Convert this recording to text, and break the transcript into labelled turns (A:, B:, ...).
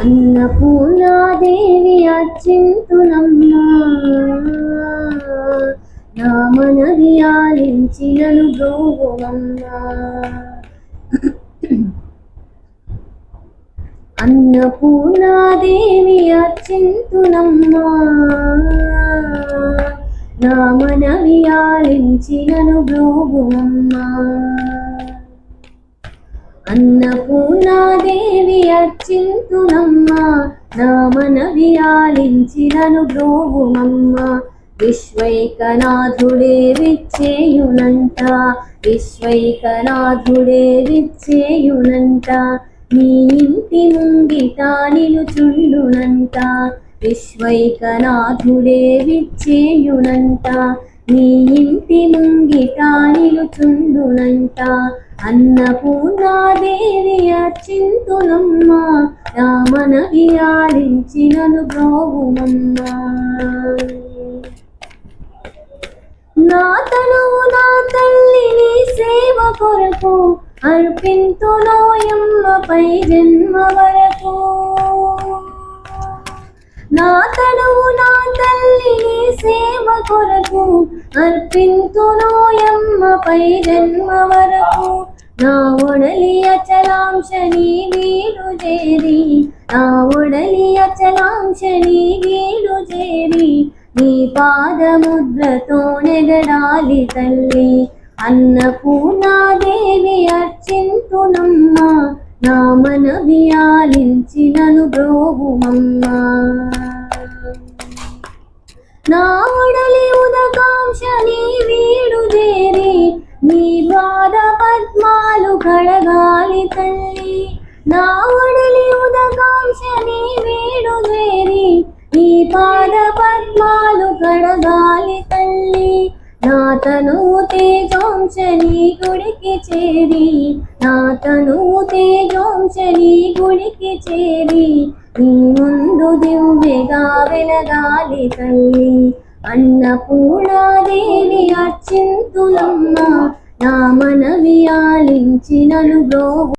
A: అన్నపూర్ణాదేవి అర్చింతునమ్మా, నా మనవి ఆలించి నన్ను బ్రోవుమమ్మా. అన్నపూర్ణాదేవి అర్చింతునమ్మా, నా మనవి ఆలించి నన్ను బ్రోవుమమ్మా. అన్నపూర్ణాదేవి అర్చింతునమ్మా, నా మనవి ఆలించి నన్ను బ్రోవుమమ్మా. విశ్వైకనాథుడే విచ్చేయునంట, విశ్వైకనాథుడే విచ్చేయునంట, నీ ఇంటి ముంగిట నిలుచుండునంట. విశ్వైకనాథుడే విచ్చేయునంట, నీ ఇంటి ముంగిట నిలుచుండునంట. అన్నపూర్ణాదేవి అర్చింతునమ్మా, నా మనవి ఆలించి నన్ను బ్రోవుమమ్మా. నా తనువు నా తల్లి నీ సేవ కొరకు అర్పింతునోయమ్మపై జన్మ వరకు. నా తనువు నా తల్లి నీ సేవ కొరకు అర్పింతునోయమ్మపై జన్మ వరకు. నా ఒడలి అచలాంశ నీ వీడు చేరి, నా ఒడలి అచలాంశ నీ వీడు చేరి, నీ పాదముద్రతో నెగడాలి తల్లి. అన్నపూర్ణాదేవి అర్చింతునమ్మా, నా మనవి ఆలించి నన్ను బ్రోవుమమ్మా. నా ఒడలి ఉదకాంక్ష నీ వీడు చేరి, నీ పాద పద్మాలు కడగాలి తల్లి. నా ఒడలి ఉదకాంక్ష నీ వీడు చేరి, నీ పాద పద్మాలు కడగాలి తల్లి. నా తనువు తేజోంశ నీ గుడికి చేరి, నా తనువు తేజోంశ నీ గుడికి చేరి, నీ ముందు దివ్యగా వెలగాలి తల్లి. అన్నపూర్ణాదేవి అర్చింతునమ్మా, నా మనవి ఆలించి నన్ను బ్రోవు.